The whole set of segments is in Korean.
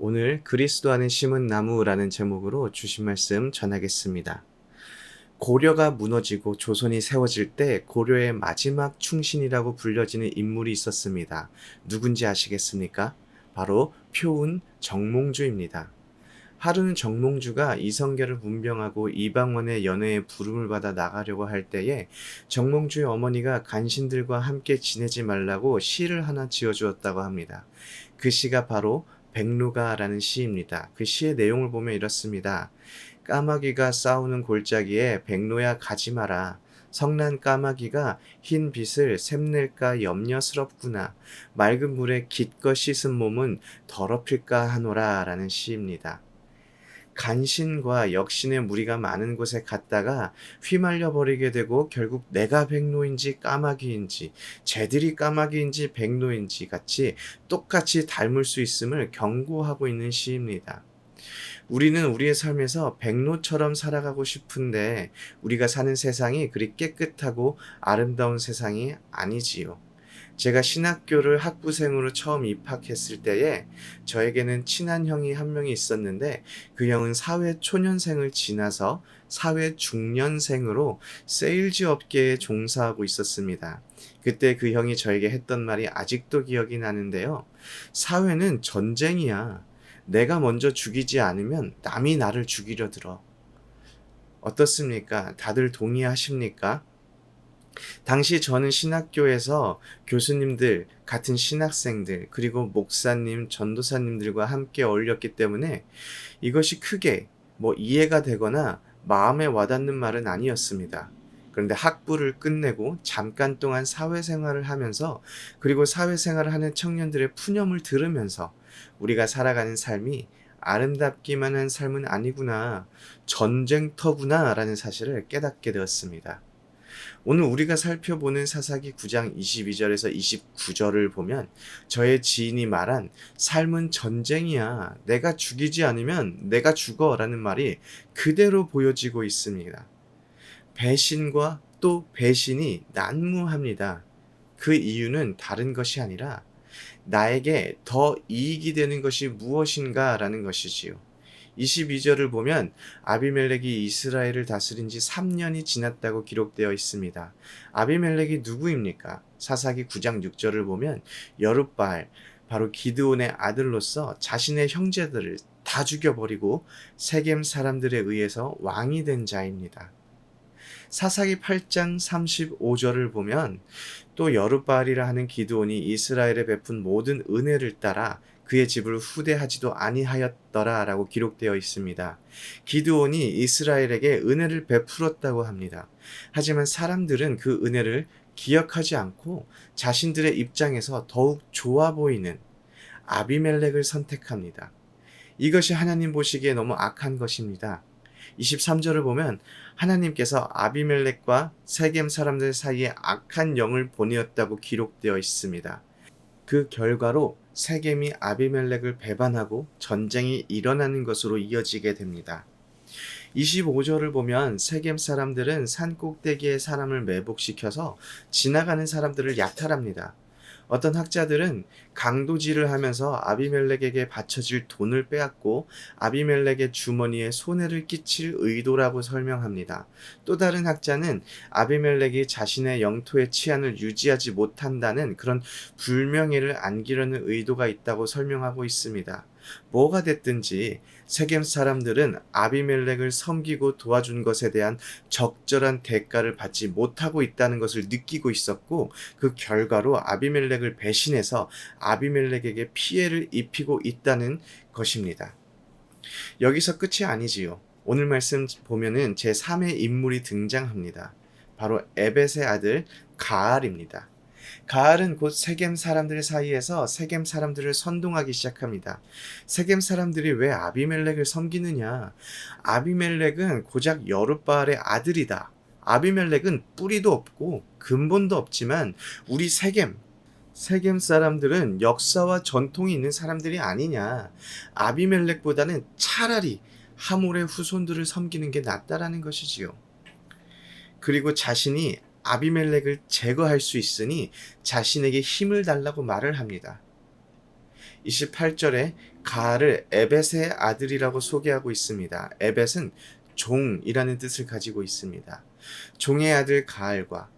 오늘 그리스도 안에 심은 나무라는 제목으로 주신 말씀 전하겠습니다. 고려가 무너지고 조선이 세워질 때 고려의 마지막 충신이라고 불려지는 인물이 있었습니다. 누군지 아시겠습니까? 바로 표운 정몽주입니다. 하루는 정몽주가 이성계를 문병하고 이방원의 연회에 부름을 받아 나가려고 할 때에 정몽주의 어머니가 간신들과 함께 지내지 말라고 시를 하나 지어주었다고 합니다. 그 시가 바로 백루가라는 시입니다. 그 시의 내용을 보면 이렇습니다. 까마귀가 싸우는 골짜기에 백로야 가지 마라. 성난 까마귀가 흰 빛을 샘낼까 염려스럽구나. 맑은 물에 기껏 씻은 몸은 더럽힐까 하노라 라는 시입니다. 간신과 역신의 무리가 많은 곳에 갔다가 휘말려 버리게 되고 결국 내가 백로인지 까마귀인지 쟤들이 까마귀인지 백로인지 같이 똑같이 닮을 수 있음을 경고하고 있는 시입니다. 우리는 우리의 삶에서 백로처럼 살아가고 싶은데 우리가 사는 세상이 그리 깨끗하고 아름다운 세상이 아니지요. 제가 신학교를 학부생으로 처음 입학했을 때에 저에게는 친한 형이 한 명이 있었는데 그 형은 사회 초년생을 지나서 사회 중년생으로 세일즈 업계에 종사하고 있었습니다. 그때 그 형이 저에게 했던 말이 아직도 기억이 나는데요. 사회는 전쟁이야. 내가 먼저 죽이지 않으면 남이 나를 죽이려 들어. 어떻습니까? 다들 동의하십니까? 당시 저는 신학교에서 교수님들, 같은 신학생들, 그리고 목사님, 전도사님들과 함께 어울렸기 때문에 이것이 크게 이해가 되거나 마음에 와닿는 말은 아니었습니다. 그런데 학부를 끝내고 잠깐 동안 사회생활을 하면서 그리고 사회생활을 하는 청년들의 푸념을 들으면서 우리가 살아가는 삶이 아름답기만 한 삶은 아니구나, 전쟁터구나 라는 사실을 깨닫게 되었습니다. 오늘 우리가 살펴보는 사사기 9장 22절에서 29절을 보면 저의 지인이 말한 삶은 전쟁이야. 내가 죽이지 않으면 내가 죽어 라는 말이 그대로 보여지고 있습니다. 배신과 또 배신이 난무합니다. 그 이유는 다른 것이 아니라 나에게 더 이익이 되는 것이 무엇인가 라는 것이지요. 22절을 보면 아비멜렉이 이스라엘을 다스린 지 3년이 지났다고 기록되어 있습니다. 아비멜렉이 누구입니까? 사사기 9장 6절을 보면 여룻바알, 바로 기드온의 아들로서 자신의 형제들을 다 죽여버리고 세겜 사람들에 의해서 왕이 된 자입니다. 사사기 8장 35절을 보면 또 여룻바알이라 하는 기드온이 이스라엘에 베푼 모든 은혜를 따라 그의 집을 후대하지도 아니하였더라 라고 기록되어 있습니다. 기드온이 이스라엘에게 은혜를 베풀었다고 합니다. 하지만 사람들은 그 은혜를 기억하지 않고 자신들의 입장에서 더욱 좋아 보이는 아비멜렉을 선택합니다. 이것이 하나님 보시기에 너무 악한 것입니다. 23절을 보면 하나님께서 아비멜렉과 세겜 사람들 사이에 악한 영을 보내었다고 기록되어 있습니다. 그 결과로 세겜이 아비멜렉을 배반하고 전쟁이 일어나는 것으로 이어지게 됩니다. 25절을 보면 세겜 사람들은 산 꼭대기에 사람을 매복시켜서 지나가는 사람들을 약탈합니다. 어떤 학자들은 강도질을 하면서 아비멜렉에게 바쳐질 돈을 빼앗고 아비멜렉의 주머니에 손해를 끼칠 의도라고 설명합니다. 또 다른 학자는 아비멜렉이 자신의 영토의 치안을 유지하지 못한다는 그런 불명예를 안기려는 의도가 있다고 설명하고 있습니다. 뭐가 됐든지 세겜 사람들은 아비멜렉을 섬기고 도와준 것에 대한 적절한 대가를 받지 못하고 있다는 것을 느끼고 있었고 그 결과로 아비멜렉을 배신해서 아비멜렉에게 피해를 입히고 있다는 것입니다. 여기서 끝이 아니지요. 오늘 말씀 보면은 제3의 인물이 등장합니다. 바로 에벳의 아들 가알입니다. 가알은 곧 세겜 사람들 사이에서 세겜 사람들을 선동하기 시작합니다. 세겜 사람들이 왜 아비멜렉을 섬기느냐? 아비멜렉은 고작 여룻바알의 아들이다. 아비멜렉은 뿌리도 없고 근본도 없지만 우리 세겜 사람들은 역사와 전통이 있는 사람들이 아니냐. 아비멜렉보다는 차라리 하몰의 후손들을 섬기는 게 낫다라는 것이지요. 그리고 자신이 아비멜렉을 제거할 수 있으니 자신에게 힘을 달라고 말을 합니다. 28절에 가알을 에벳의 아들이라고 소개하고 있습니다. 에벳은 종이라는 뜻을 가지고 있습니다. 종의 아들 가알과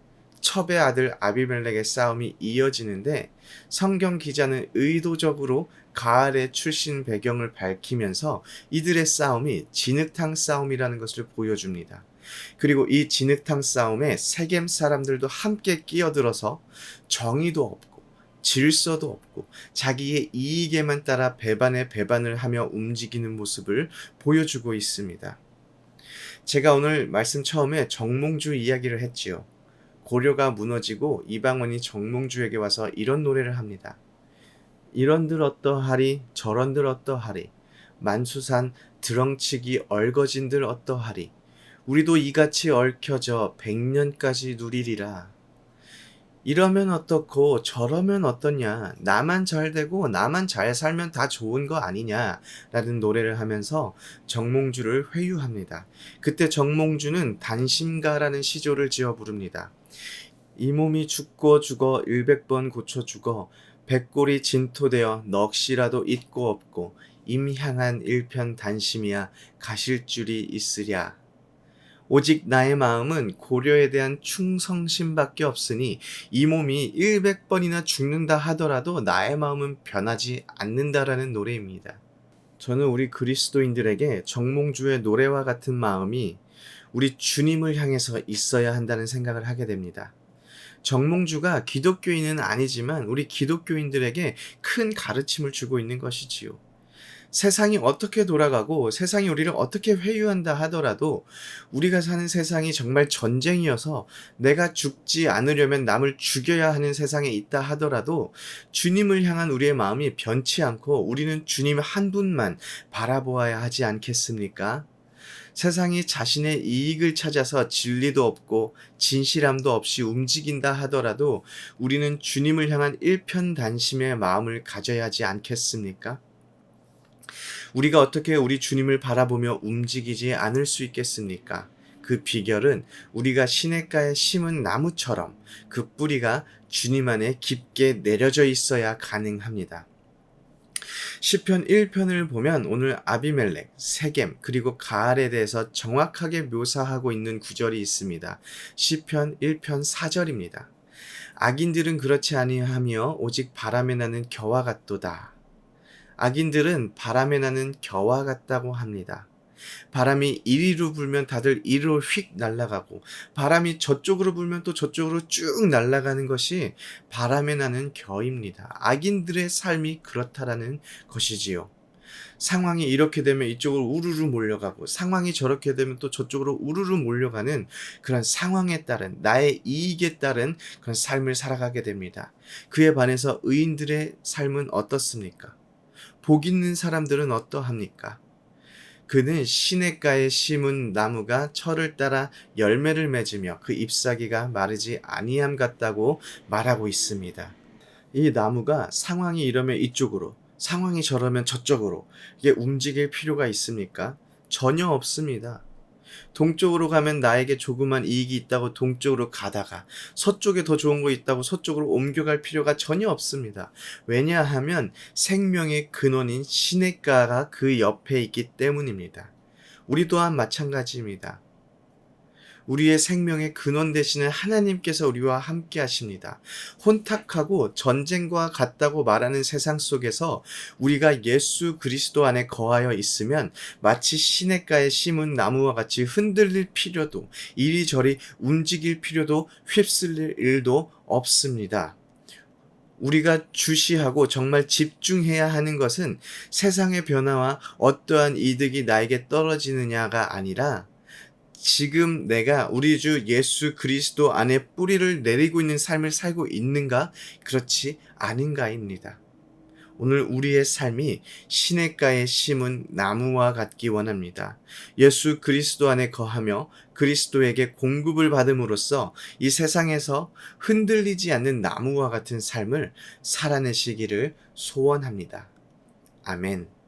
첩의 아들 아비멜렉의 싸움이 이어지는데 성경 기자는 의도적으로 가알의 출신 배경을 밝히면서 이들의 싸움이 진흙탕 싸움이라는 것을 보여줍니다. 그리고 이 진흙탕 싸움에 세겜 사람들도 함께 끼어들어서 정의도 없고 질서도 없고 자기의 이익에만 따라 배반을 하며 움직이는 모습을 보여주고 있습니다. 제가 오늘 말씀 처음에 정몽주 이야기를 했지요. 고려가 무너지고 이방원이 정몽주에게 와서 이런 노래를 합니다. 이런들 어떠하리 저런들 어떠하리 만수산 드렁치기 얼거진들 어떠하리 우리도 이같이 얽혀져 100년까지 누리리라. 이러면 어떻고 저러면 어떠냐, 나만 잘 되고 나만 잘 살면 다 좋은 거 아니냐 라는 노래를 하면서 정몽주를 회유합니다. 그때 정몽주는 단심가라는 시조를 지어 부릅니다. 이 몸이 죽고 죽어 100번 고쳐 죽어 백골이 진토되어 넋이라도 있고 없고 임향한 일편 단심이야 가실 줄이 있으랴. 오직 나의 마음은 고려에 대한 충성심밖에 없으니 이 몸이 100번이나 죽는다 하더라도 나의 마음은 변하지 않는다라는 노래입니다. 저는 우리 그리스도인들에게 정몽주의 노래와 같은 마음이 우리 주님을 향해서 있어야 한다는 생각을 하게 됩니다. 정몽주가 기독교인은 아니지만 우리 기독교인들에게 큰 가르침을 주고 있는 것이지요. 세상이 어떻게 돌아가고 세상이 우리를 어떻게 회유한다 하더라도 우리가 사는 세상이 정말 전쟁이어서 내가 죽지 않으려면 남을 죽여야 하는 세상에 있다 하더라도 주님을 향한 우리의 마음이 변치 않고 우리는 주님 한 분만 바라보아야 하지 않겠습니까? 세상이 자신의 이익을 찾아서 진리도 없고 진실함도 없이 움직인다 하더라도 우리는 주님을 향한 일편단심의 마음을 가져야 하지 않겠습니까? 우리가 어떻게 우리 주님을 바라보며 움직이지 않을 수 있겠습니까? 그 비결은 우리가 시냇가에 심은 나무처럼 그 뿌리가 주님 안에 깊게 내려져 있어야 가능합니다. 시편 1편을 보면 오늘 아비멜렉, 세겜, 그리고 가알에 대해서 정확하게 묘사하고 있는 구절이 있습니다. 시편 1편 4절입니다. 악인들은 그렇지 아니하며 오직 바람에 나는 겨와 같도다. 악인들은 바람에 나는 겨와 같다고 합니다. 바람이 이리로 불면 다들 이리로 휙 날아가고 바람이 저쪽으로 불면 또 저쪽으로 쭉 날아가는 것이 바람에 나는 겨입니다. 악인들의 삶이 그렇다라는 것이지요. 상황이 이렇게 되면 이쪽으로 우르르 몰려가고 상황이 저렇게 되면 또 저쪽으로 우르르 몰려가는 그런 상황에 따른 나의 이익에 따른 그런 삶을 살아가게 됩니다. 그에 반해서 의인들의 삶은 어떻습니까? 복 있는 사람들은 어떠합니까? 그는 시냇가에 심은 나무가 철을 따라 열매를 맺으며 그 잎사귀가 마르지 아니함 같다고 말하고 있습니다. 이 나무가 상황이 이러면 이쪽으로, 상황이 저러면 저쪽으로 이게 움직일 필요가 있습니까? 전혀 없습니다. 동쪽으로 가면 나에게 조그만 이익이 있다고 동쪽으로 가다가 서쪽에 더 좋은 거 있다고 서쪽으로 옮겨갈 필요가 전혀 없습니다. 왜냐하면 생명의 근원인 시냇가가 그 옆에 있기 때문입니다. 우리 또한 마찬가지입니다. 우리의 생명의 근원 되시는 하나님께서 우리와 함께 하십니다. 혼탁하고 전쟁과 같다고 말하는 세상 속에서 우리가 예수 그리스도 안에 거하여 있으면 마치 시냇가에 심은 나무와 같이 흔들릴 필요도 이리저리 움직일 필요도 휩쓸릴 일도 없습니다. 우리가 주시하고 정말 집중해야 하는 것은 세상의 변화와 어떠한 이득이 나에게 떨어지느냐가 아니라 지금 내가 우리 주 예수 그리스도 안에 뿌리를 내리고 있는 삶을 살고 있는가? 그렇지 않은가입니다. 오늘 우리의 삶이 시냇가에 심은 나무와 같기 원합니다. 예수 그리스도 안에 거하며 그리스도에게 공급을 받음으로써 이 세상에서 흔들리지 않는 나무와 같은 삶을 살아내시기를 소원합니다. 아멘.